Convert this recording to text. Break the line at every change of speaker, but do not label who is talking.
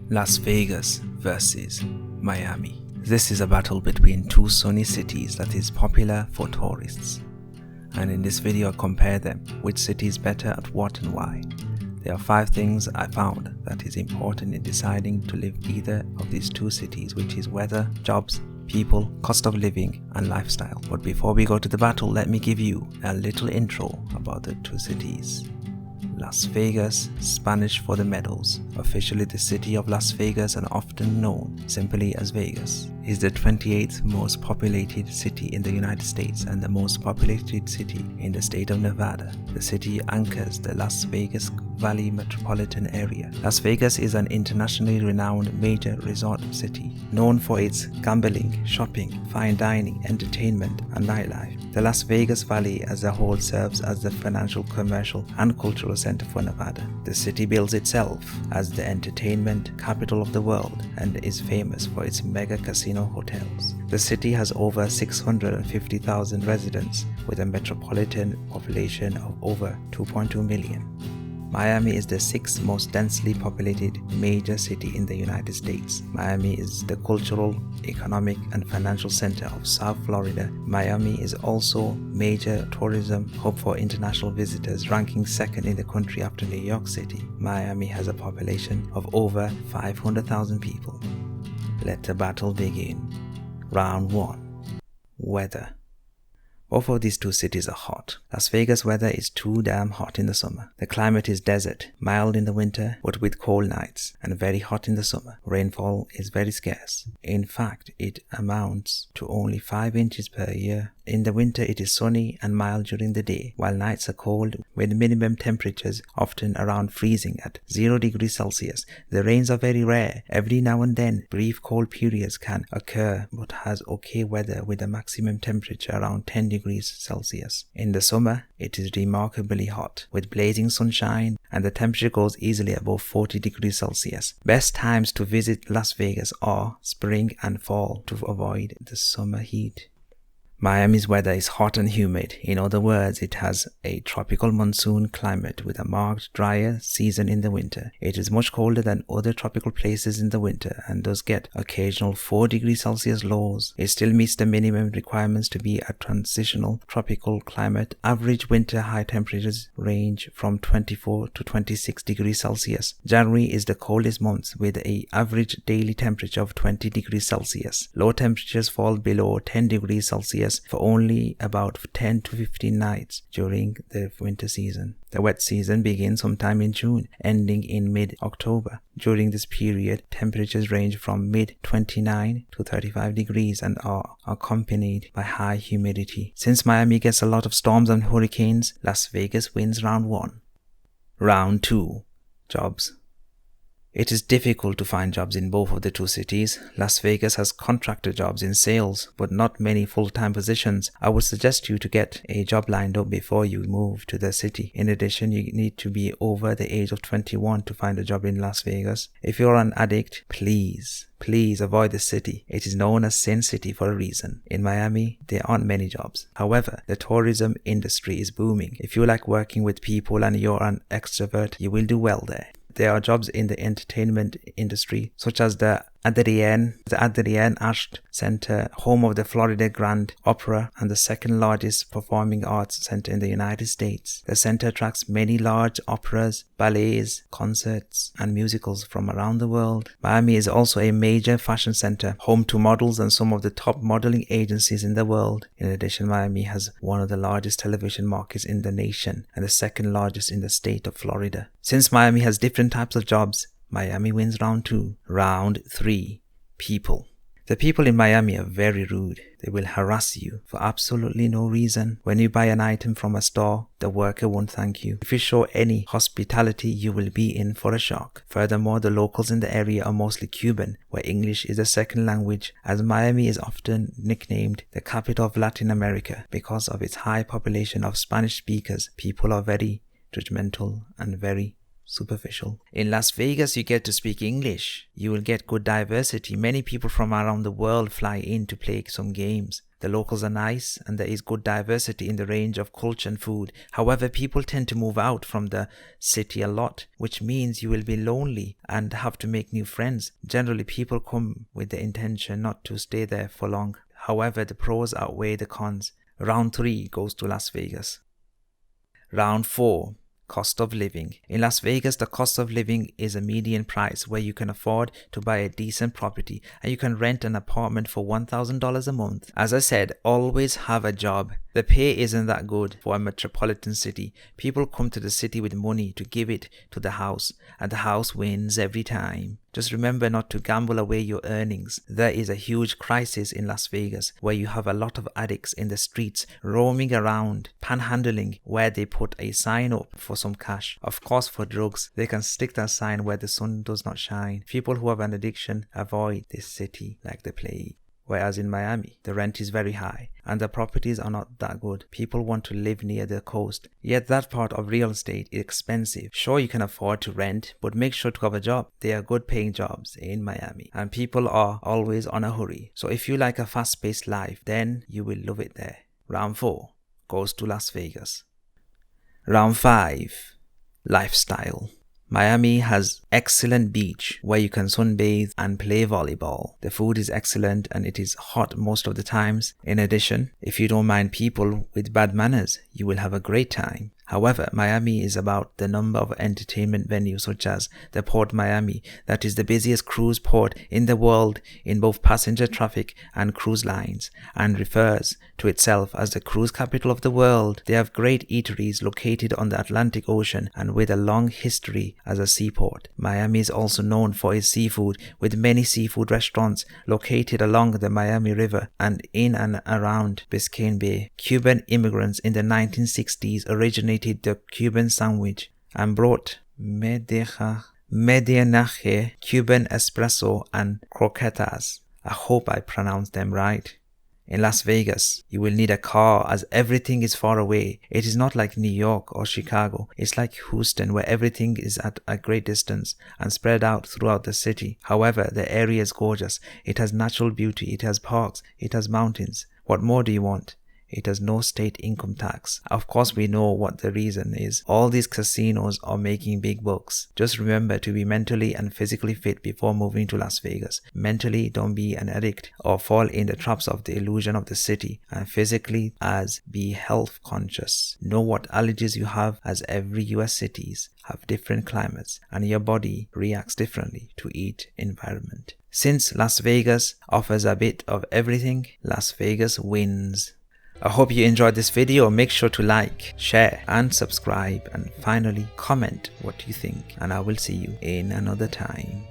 Las Vegas versus Miami. This is a battle between two sunny cities that is popular for tourists. And in this video I compare them, which city is better at what and why. There are 5 things I found that is important in deciding to live either of these two cities, which is weather, jobs, people, cost of living and lifestyle. But before we go to the battle, let me give you a little intro about the two cities. Las Vegas, Spanish for the Meadows, officially the city of Las Vegas and often known simply as Vegas, is the 28th most populated city in the United States and the most populated city in the state of Nevada. The city anchors the Las Vegas Valley metropolitan area. Las Vegas is an internationally renowned major resort city, known for its gambling, shopping, fine dining, entertainment, and nightlife. The Las Vegas Valley as a whole serves as the financial, commercial, and cultural center for Nevada. The city bills itself as the entertainment capital of the world and is famous for its mega casino hotels. The city has over 650,000 residents with a metropolitan population of over 2.2 million. Miami is the 6th most densely populated major city in the United States. Miami is the cultural, economic, and financial center of South Florida. Miami is also major tourism hub for international visitors, ranking 2nd in the country after New York City. Miami has a population of over 500,000 people. Let the battle begin. Round 1. Weather. Both of these two cities are hot. Las Vegas weather is too damn hot in the summer. The climate is desert, mild in the winter but with cold nights, and very hot in the summer. Rainfall is very scarce. In fact, it amounts to only 5 inches per year. In the winter it is sunny and mild during the day, while nights are cold with minimum temperatures often around freezing at 0 degrees Celsius. The rains are very rare. Every now and then brief cold periods can occur, but has okay weather with a maximum temperature around 10 degrees Celsius. In the summer it is remarkably hot with blazing sunshine and the temperature goes easily above 40 degrees Celsius. Best times to visit Las Vegas are spring and fall to avoid the summer heat. Miami's weather is hot and humid. In other words, it has a tropical monsoon climate with a marked drier season in the winter. It is much colder than other tropical places in the winter and does get occasional 4 degrees Celsius lows. It still meets the minimum requirements to be a transitional tropical climate. Average winter high temperatures range from 24 to 26 degrees Celsius. January is the coldest month with an average daily temperature of 20 degrees Celsius. Low temperatures fall below 10 degrees Celsius for only about 10 to 15 nights during the winter season. The wet season begins sometime in June, ending in mid-October. During this period, temperatures range from mid-29 to 35 degrees and are accompanied by high humidity. Since Miami gets a lot of storms and hurricanes, Las Vegas wins round 1. Round 2. Jobs. It is difficult to find jobs in both of the two cities. Las Vegas has contractor jobs in sales, but not many full-time positions. I would suggest you to get a job lined up before you move to the city. In addition, you need to be over the age of 21 to find a job in Las Vegas. If you're an addict, please avoid the city. It is known as Sin City for a reason. In Miami, there aren't many jobs. However, the tourism industry is booming. If you like working with people and you're an extrovert, you will do well there. There are jobs in the entertainment industry, such as the Adrienne Asht Center, home of the Florida Grand Opera and the 2nd largest performing arts center in the United States. The center attracts many large operas, ballets, concerts, and musicals from around the world. Miami is also a major fashion center, home to models and some of the top modeling agencies in the world. In addition, Miami has one of the largest television markets in the nation and the 2nd largest in the state of Florida. Since Miami has different types of jobs, Miami wins round 2. Round 3. People. The people in Miami are very rude. They will harass you for absolutely no reason. When you buy an item from a store, the worker won't thank you. If you show any hospitality, you will be in for a shock. Furthermore, the locals in the area are mostly Cuban, where English is the 2nd language, as Miami is often nicknamed the capital of Latin America because of its high population of Spanish speakers. People are very judgmental and very superficial. In Las Vegas, you get to speak English. You will get good diversity. Many people from around the world fly in to play some games. The The locals are nice and there is good diversity in the range of culture and food. However, people tend to move out from the city a lot, which means you will be lonely and have to make new friends. Generally, people come with the intention not to stay there for long. However, the pros outweigh the cons. Round 3 goes to Las Vegas. Round 4. Cost of living. In Las Vegas, the cost of living is a median price where you can afford to buy a decent property and you can rent an apartment for $1,000 a month. As I said, always have a job. The pay isn't that good for a metropolitan city. People come to the city with money to give it to the house, and the house wins every time. Just remember not to gamble away your earnings. There is a huge crisis in Las Vegas where you have a lot of addicts in the streets roaming around, panhandling, where they put a sign up for some cash. Of course, for drugs, they can stick that sign where the sun does not shine. People who have an addiction avoid this city like the plague. Whereas in Miami, the rent is very high and the properties are not that good. People want to live near the coast. Yet that part of real estate is expensive. Sure, you can afford to rent, but make sure to have a job. There are good paying jobs in Miami and people are always on a hurry. So if you like a fast-paced life, then you will love it there. Round 4 goes to Las Vegas. Round 5. Lifestyle. Miami has excellent beach where you can sunbathe and play volleyball. The food is excellent and it is hot most of the times. In addition, if you don't mind people with bad manners, you will have a great time. However, Miami is about the number of entertainment venues such as the Port Miami, that is the busiest cruise port in the world in both passenger traffic and cruise lines, and refers to itself as the cruise capital of the world. They have great eateries located on the Atlantic Ocean and with a long history as a seaport. Miami is also known for its seafood, with many seafood restaurants located along the Miami River and in and around Biscayne Bay. Cuban immigrants in the 1960s originated the Cuban sandwich and brought medianaje, Cuban espresso and croquetas. I hope I pronounced them right. In Las Vegas, you will need a car as everything is far away. It is not like New York or Chicago. It's like Houston, where everything is at a great distance and spread out throughout the city. However, the area is gorgeous. It has natural beauty. It has parks. It has mountains. What more do you want? It has no state income tax. Of course, we know what the reason is. All these casinos are making big bucks. Just remember to be mentally and physically fit before moving to Las Vegas. Mentally, don't be an addict or fall in the traps of the illusion of the city. And physically, as be health conscious. Know what allergies you have, as every US cities have different climates and your body reacts differently to each environment. Since Las Vegas offers a bit of everything, Las Vegas wins. I hope you enjoyed this video. Make sure to like, share and subscribe, and finally comment what you think, and I will see you in another time.